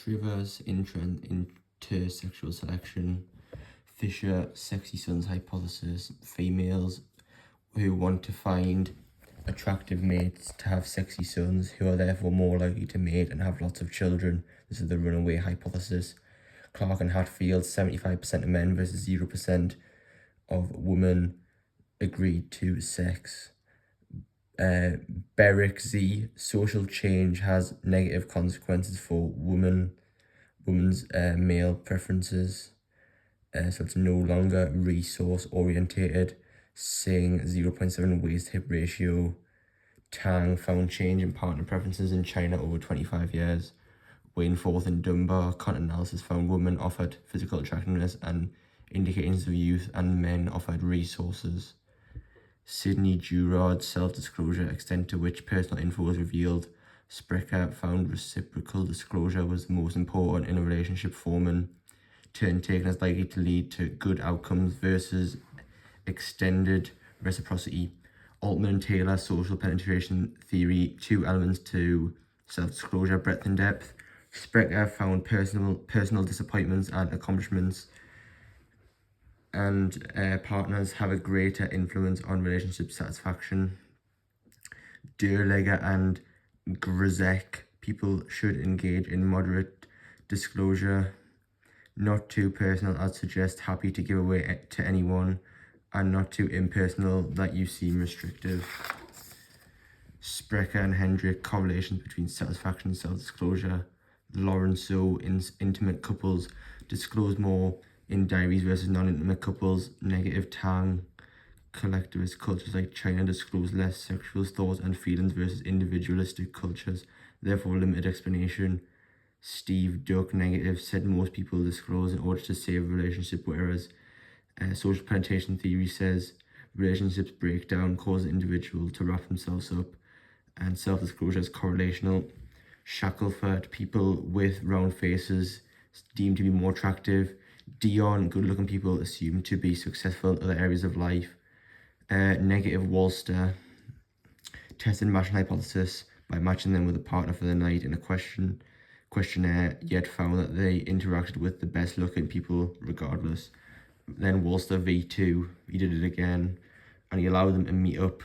Shriver's intersexual selection. Fisher sexy sons hypothesis. Females who want to find attractive mates to have sexy sons who are therefore more likely to mate and have lots of children. This is the runaway hypothesis. Clark and Hatfield, 75% of men versus 0% of women agreed to sex. Beric Z, social change has negative consequences for women's male preferences. So it's no longer resource orientated. Singh, 0.7 waist hip ratio. Tang found change in partner preferences in China over 25 years. Wainforth and Dunbar, content analysis found women offered physical attractiveness and indications of youth, and men offered resources. Sidney Girard, self-disclosure, extent to which personal info was revealed. Sprecher found reciprocal disclosure was the most important in a relationship forming. Turn taken as likely to lead to good outcomes versus extended reciprocity. Altman and Taylor, social penetration theory, 2 elements to self-disclosure, breadth and depth. Sprecher found personal disappointments and accomplishments and partners have a greater influence on relationship satisfaction. Derlegger and Grzek, people should engage in moderate disclosure, not too personal as suggest happy to give away to anyone, and not too impersonal that you seem restrictive. Sprecher and Hendrick, correlations between satisfaction and self-disclosure. Lawrenceau, intimate couples disclose more in diaries versus non-intimate couples. Negative. Tang, collectivist cultures like China disclose less sexual thoughts and feelings versus individualistic cultures, therefore limited explanation. Steve Duck, negative, said most people disclose in order to save a relationship, whereas social penetration theory says relationships break down, cause an individual to wrap themselves up, and self-disclosure is correlational. Shackelford, people with round faces deemed to be more attractive. Dion, good-looking people assumed to be successful in other areas of life. Negative. Walster, tested matching hypothesis by matching them with a partner for the night in a questionnaire, yet found that they interacted with the best-looking people regardless. Then Walster V2, he did it again, and he allowed them to meet up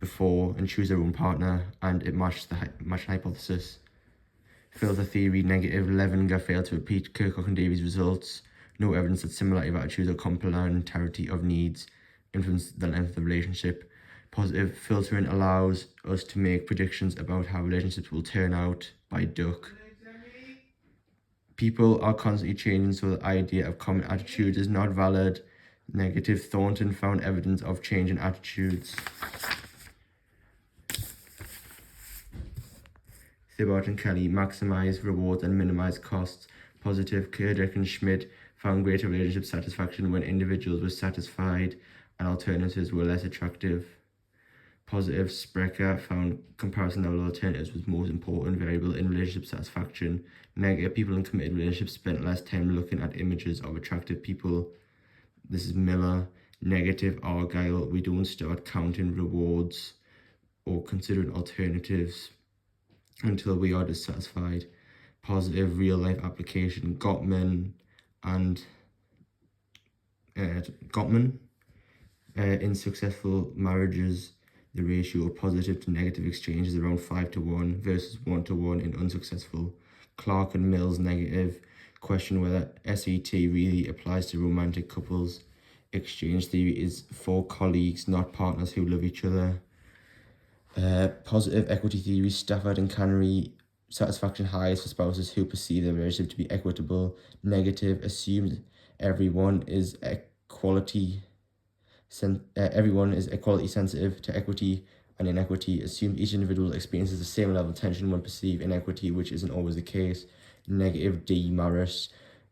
before and choose their own partner, and it matched the matching hypothesis. Filter theory, negative. Levenger failed to repeat Kirkhoff and Davies' results. No evidence that similarity of attitudes or complementarity of needs influence the length of the relationship. Positive. Filtering allows us to make predictions about how relationships will turn out by Duck. People are constantly changing, so the idea of common attitudes is not valid. Negative. Thornton found evidence of change in attitudes. Thibault and Kelly, maximize rewards and minimize costs. Positive. Kerdek and Schmidt found greater relationship satisfaction when individuals were satisfied and alternatives were less attractive. Positive. Sprecher found comparison level alternatives was most important variable in relationship satisfaction. Negative. People in committed relationships spent less time looking at images of attractive people. This is Miller. Negative. Argyle, we don't start counting rewards or considering alternatives until we are dissatisfied. Positive. Real life application. Gottman and in successful marriages, the ratio of positive to negative exchange is around 5-1 versus 1-1 in unsuccessful. Clark and Mills, negative, question whether SET really applies to romantic couples. Exchange theory is for colleagues, not partners who love each other. Positive. Equity theory, Stafford and Cannery, satisfaction highest for spouses who perceive their relationship to be equitable. Negative. Assumed everyone is equality sensitive to equity and inequity. Assumed each individual experiences the same level of tension when perceived inequity, which isn't always the case. Negative. D. Maris,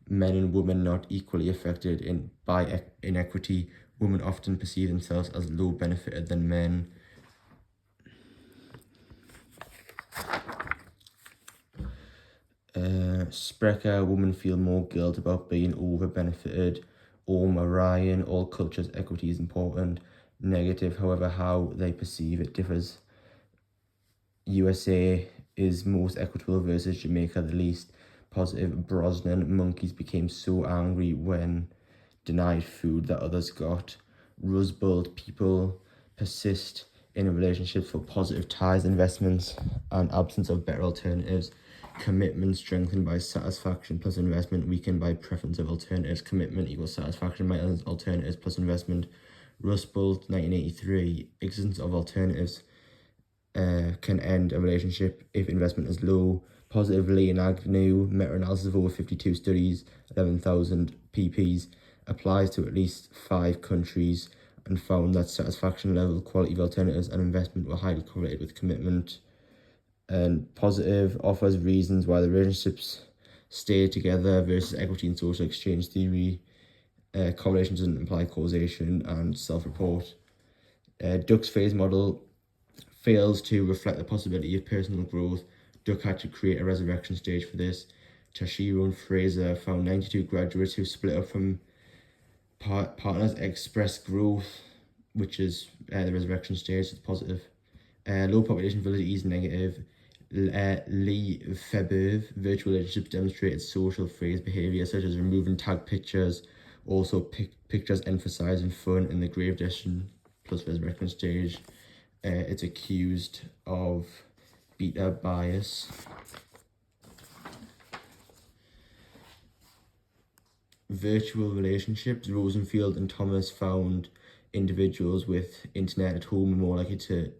men and women not equally affected by inequity. Women often perceive themselves as low benefited than men. Sprecher, women feel more guilt about being over-benefited. Orma, Ryan, all cultures, equity is important. Negative, however, how they perceive it differs. USA is most equitable versus Jamaica the least. Positive, Brosnan, monkeys became so angry when denied food that others got. Rusbold, people persist in relationships for positive ties, investments, and absence of better alternatives. Commitment strengthened by satisfaction plus investment, weakened by preference of alternatives. Commitment equals satisfaction minus alternatives plus investment. Rusbold, 1983, existence of alternatives can end a relationship if investment is low. Positive, Lee and Agnew, meta-analysis of over 52 studies, 11,000 PPs, applies to at least 5 countries and found that satisfaction level, quality of alternatives and investment were highly correlated with commitment. And positive, offers reasons why the relationships stay together versus equity and social exchange theory. Correlation doesn't imply causation, and self-report. Duck's phase model fails to reflect the possibility of personal growth. Duck had to create a resurrection stage for this. Tashiro and Fraser found 92 graduates who split up from partners express growth, which is the resurrection stage. It's positive. Low population validity is negative. Lee Febvre, virtual relationships demonstrated social phrase behavior such as removing tag pictures. Also, pictures emphasizing fun in the grave destination plus resurrection stage. It's accused of beta bias. Virtual relationships, Rosenfield and Thomas found individuals with internet at home are more likely to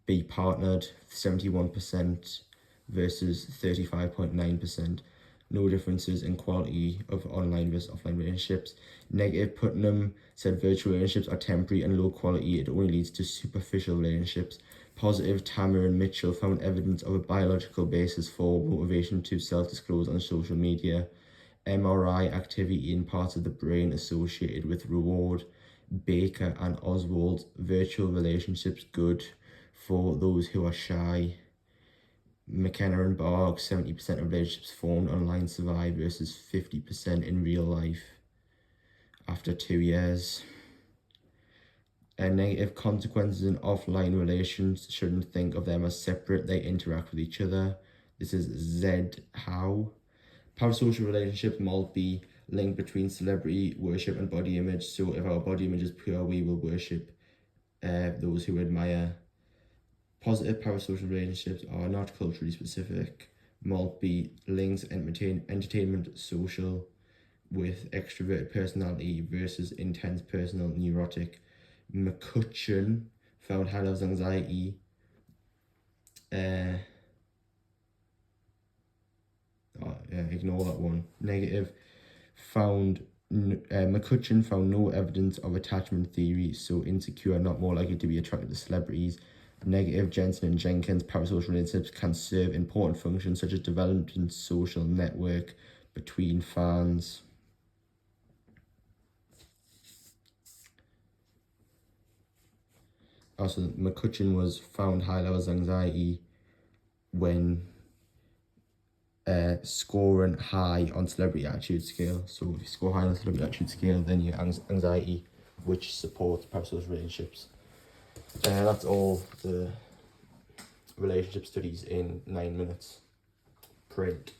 be partnered, 71% versus 35.9%. No differences in quality of online versus offline relationships. Negative, Putnam said virtual relationships are temporary and low quality. It only leads to superficial relationships. Positive, Tamer and Mitchell found evidence of a biological basis for motivation to self-disclose on social media. MRI activity in parts of the brain associated with reward. Baker and Oswald, virtual relationships good for those who are shy. McKenna and Barg, 70% of relationships formed online survive versus 50% in real life after 2 years. Negative, consequences in offline relations, shouldn't think of them as separate, they interact with each other. This is Z. Howe. Parasocial relationships might be linked between celebrity worship and body image. So if our body image is pure, we will worship those who admire. Positive, parasocial relationships are not culturally specific. Might be links, entertainment, social, with extroverted personality versus intense personal, neurotic. McCutcheon found high levels of anxiety. Ignore that one. Negative, McCutcheon found no evidence of attachment theory, so insecure, not more likely to be attracted to celebrities. Negative, Jensen and Jenkins, parasocial relationships can serve important functions such as developing social network between fans. Also, McCutcheon was found high levels of anxiety when scoring high on celebrity attitude scale. So if you score high on the celebrity attitude scale, then you have anxiety, which supports parasocial relationships. That's all the relationship studies in 9 minutes. Print.